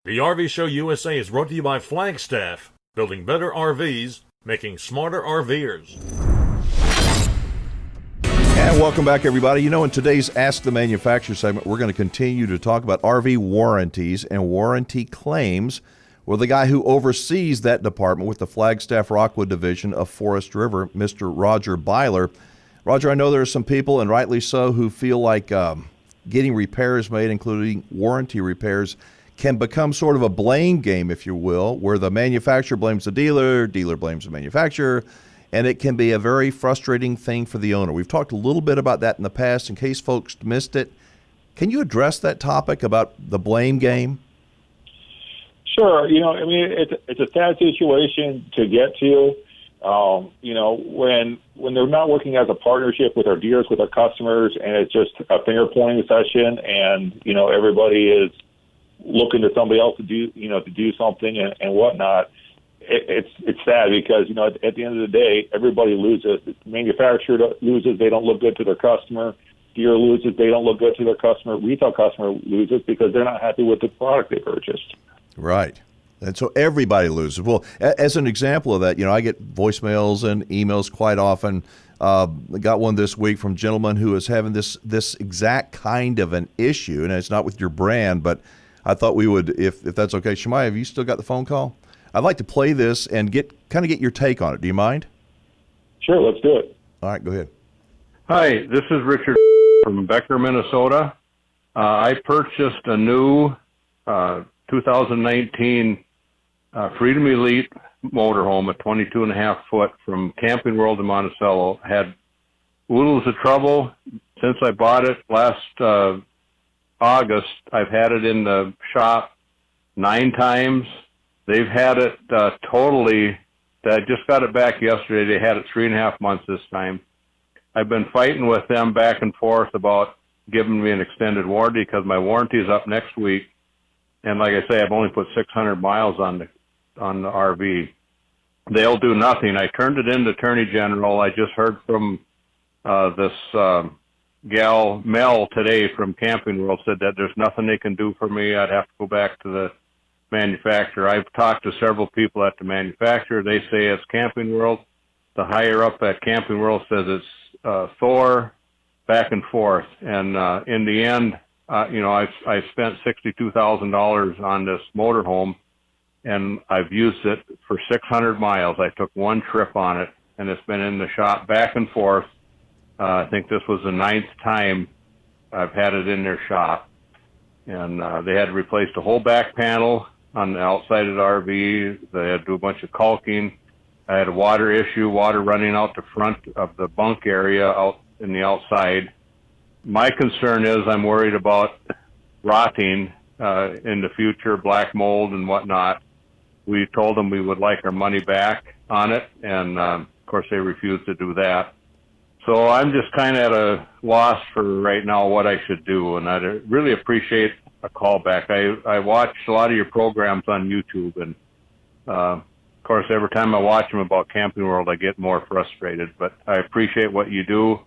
The RV Show USA is brought to you by Flagstaff, building better RVs, making smarter RVers. And welcome back, everybody. You know, in today's Ask the Manufacturer segment, we're going to continue to talk about RV warranties and warranty claims with the guy who oversees that department with the Flagstaff Rockwood division of Forest River, Mr. Roger Beiler. Roger, I know there are some people, and rightly so, who feel like getting repairs made, including warranty repairs, can become sort of a blame game, if you will, where the manufacturer blames the dealer blames the manufacturer, and it can be a very frustrating thing for the owner. We've talked a little bit about that in the past. In case folks missed it, can you address that topic about the blame game? Sure. You know, I mean, it's a sad situation to get to. You know, when they're not working as a partnership with our dealers, with our customers, and it's just a finger pointing session, and you know everybody is looking to somebody else to do something and whatnot. It's sad because, you know, at the end of the day, everybody loses. The manufacturer loses, they don't look good to their customer. Dealer loses, they don't look good to their customer. Retail customer loses because they're not happy with the product they purchased. Right. And so everybody loses. Well, as an example of that, you know, I get voicemails and emails quite often. I got one this week from a gentleman who is having this exact kind of an issue, and it's not with your brand, but I thought we would, if that's okay. Shemai, have you still got the phone call? I'd like to play this and get your take on it. Do you mind? Sure, let's do it. All right, go ahead. Hi, this is Richard from Becker, Minnesota. I purchased a new 2019 Freedom Elite motorhome, a 22.5 foot from Camping World in Monticello. Had oodles of trouble since I bought it last August. I've had it in the shop 9 times. They've had it totally. I just got it back yesterday. They had it 3.5 months this time. I've been fighting with them back and forth about giving me an extended warranty because my warranty is up next week. And like I say, I've only put 600 miles on the RV. They'll do nothing. I turned it in to Attorney General. I just heard from this gal Mel today from Camping World, said that there's nothing they can do for me. I'd have to go back to the manufacturer. I've talked to several people at the manufacturer. They say it's Camping World. The higher up at Camping World says it's Thor, back and forth. And in the end, you know, I spent $62,000 on this motorhome, and I've used it for 600 miles. I took one trip on it, and it's been in the shop back and forth. I think this was the 9th time I've had it in their shop. And they had to replace the whole back panel on the outside of the RV. They had to do a bunch of caulking. I had a water issue, water running out the front of the bunk area out in the outside. My concern is I'm worried about rotting in the future, black mold and whatnot. We told them we would like our money back on it, and of course they refused to do that. So I'm just kind of at a loss for right now what I should do, and I really appreciate a call back. I watch a lot of your programs on YouTube, and of course every time I watch them about Camping World, I get more frustrated. But I appreciate what you do,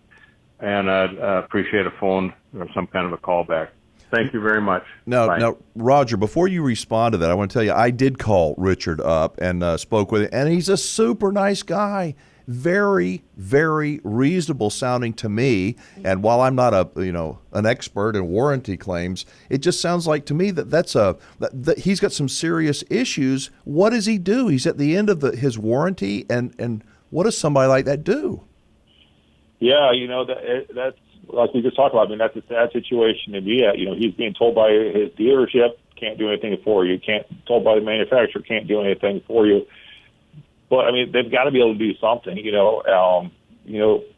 and I appreciate a phone or some kind of a call back. Thank you very much. Now, Roger, before you respond to that, I want to tell you I did call Richard up and spoke with him, and he's a super nice guy. Very, very reasonable sounding to me. And while I'm not an expert in warranty claims, it just sounds like to me that he's got some serious issues. What does he do? He's at the end of his warranty, and what does somebody like that do? Yeah, you know, that's like we just talked about. I mean, that's a sad situation to be at. You know, he's being told by his dealership, can't do anything for you. Told by the manufacturer, can't do anything for you. But I mean, they've got to be able to do something. You know,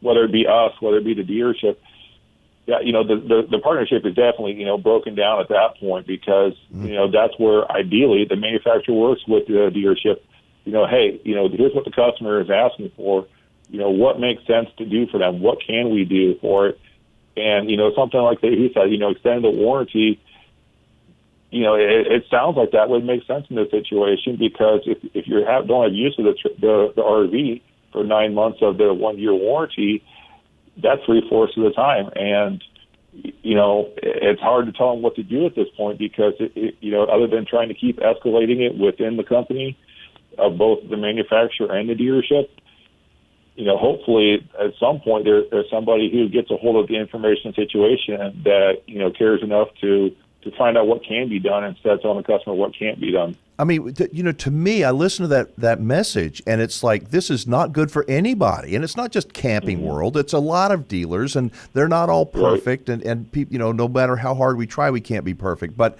whether it be us, whether it be the dealership. Yeah, you know, the partnership is definitely, you know, broken down at that point because you know that's where ideally the manufacturer works with the dealership. You know, hey, you know, here's what the customer is asking for. You know, what makes sense to do for them? What can we do for it? And you know, something like that, he said, you know, extend the warranty. You know, it sounds like that would make sense in this situation because if you don't have use of the RV for 9 months of the 1 year warranty, that's 3/4 of the time. And it's hard to tell them what to do at this point because, other than trying to keep escalating it within the company of both the manufacturer and the dealership, hopefully at some point there's somebody who gets a hold of the information situation that, cares enough to find out what can be done instead of telling the customer what can't be done. I mean, to me, I listen to that message, and it's like, this is not good for anybody. And it's not just Camping World. It's a lot of dealers, and they're not all perfect. Right. And people, no matter how hard we try, we can't be perfect. But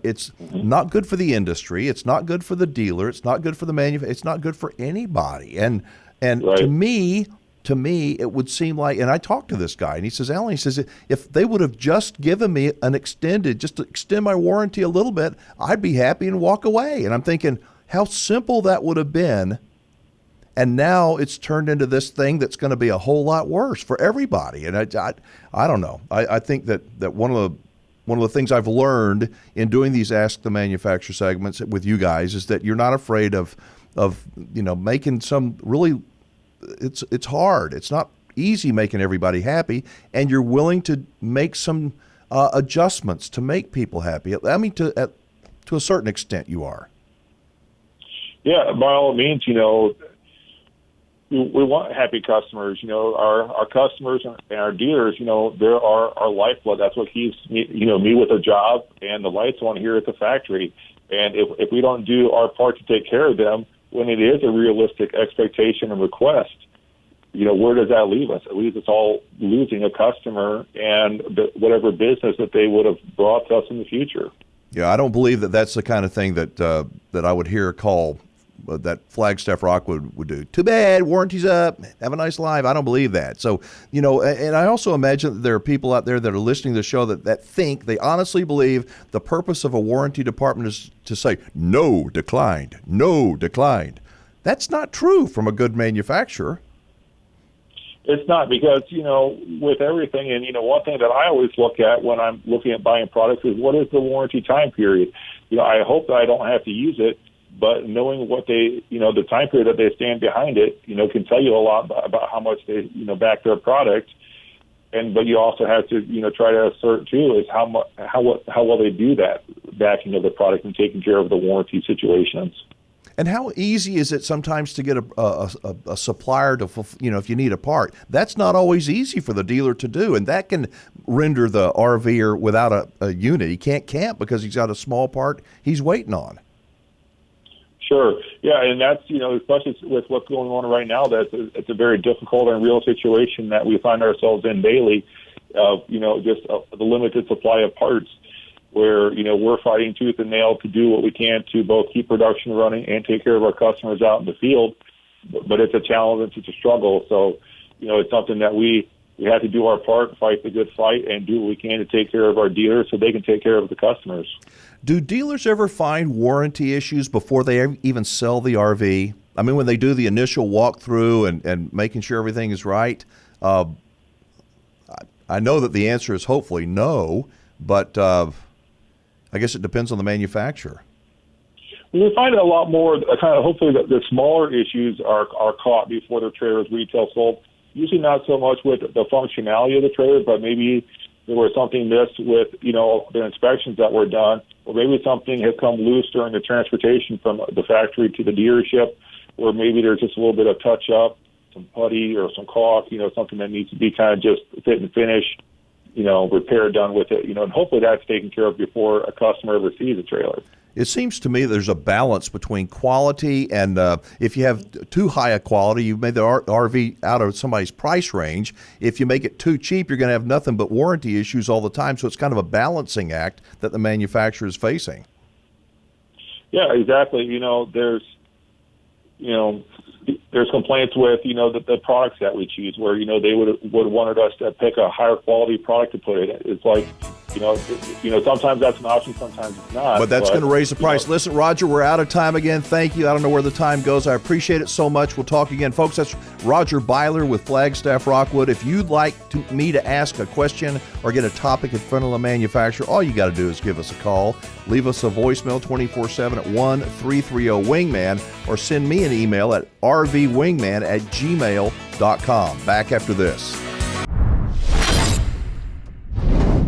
it's not good for the industry. It's not good for the dealer. It's not good for the manufacturer. It's not good for anybody. And right. To me, it would seem like, and I talked to this guy, and he says, Alan, if they would have just given me just to extend my warranty a little bit, I'd be happy and walk away. And I'm thinking, how simple that would have been. And now it's turned into this thing that's going to be a whole lot worse for everybody. And I don't know. I think that one of the things I've learned in doing these Ask the Manufacturer segments with you guys is that you're not afraid of making some really. It's hard. It's not easy making everybody happy, and you're willing to make some adjustments to make people happy. I mean, to a certain extent, you are. Yeah, by all means, we want happy customers. Our customers and our dealers, they're our lifeblood. That's what keeps me with a job and the lights on here at the factory. And if we don't do our part to take care of them, when it is a realistic expectation and request, where does that leave us? It leaves us all losing a customer and whatever business that they would have brought to us in the future. Yeah, I don't believe that that's the kind of thing that I would hear a call that Flagstaff Rockwood would do. Too bad, warranty's up, have a nice life. I don't believe that. So, and I also imagine that there are people out there that are listening to the show that think, they honestly believe the purpose of a warranty department is to say, no, declined, no, declined. That's not true from a good manufacturer. It's not because, with everything, and, one thing that I always look at when I'm looking at buying products is what is the warranty time period? I hope that I don't have to use it, but knowing what they, the time period that they stand behind it, can tell you a lot about how much they, back their product. But you also have to, try to assert too is how well they do that backing of the product and taking care of the warranty situations. And how easy is it sometimes to get a supplier to, if you need a part? That's not always easy for the dealer to do, and that can render the RVer without a unit. He can't camp because he's got a small part he's waiting on. Sure. Yeah, and that's, especially with what's going on right now, it's a very difficult and real situation that we find ourselves in daily, just the limited supply of parts where, we're fighting tooth and nail to do what we can to both keep production running and take care of our customers out in the field. But it's a challenge, it's a struggle. So, it's something that we have to do our part, fight the good fight, and do what we can to take care of our dealers so they can take care of the customers. Do dealers ever find warranty issues before they even sell the RV? I mean, when they do the initial walkthrough and making sure everything is right, I know that the answer is hopefully no, but I guess it depends on the manufacturer. We find a lot more, hopefully the smaller issues are caught before the trailer is retail sold. Usually not so much with the functionality of the trailer, but maybe there was something missed with, the inspections that were done, or maybe something has come loose during the transportation from the factory to the dealership, or maybe there's just a little bit of touch-up, some putty or some caulk, something that needs to be kind of just fit and finish, repair done with it, and hopefully that's taken care of before a customer ever sees a trailer. It seems to me there's a balance between quality and if you have too high a quality, you've made the RV out of somebody's price range. If you make it too cheap, you're going to have nothing but warranty issues all the time. So it's kind of a balancing act that the manufacturer is facing. Yeah, exactly. There's complaints with, the products that we choose where, they would wanted us to pick a higher quality product to put in. It's like, sometimes that's an option, sometimes it's not. But that's going to raise the price. Listen, Roger, we're out of time again. Thank you. I don't know where the time goes. I appreciate it so much. We'll talk again. Folks, that's Roger Beiler with Flagstaff Rockwood. If you'd like me to ask a question or get a topic in front of the manufacturer, all you got to do is give us a call. Leave us a voicemail 24/7 at 1-330-WINGMAN or send me an email at rvwingman@gmail.com. Back after this.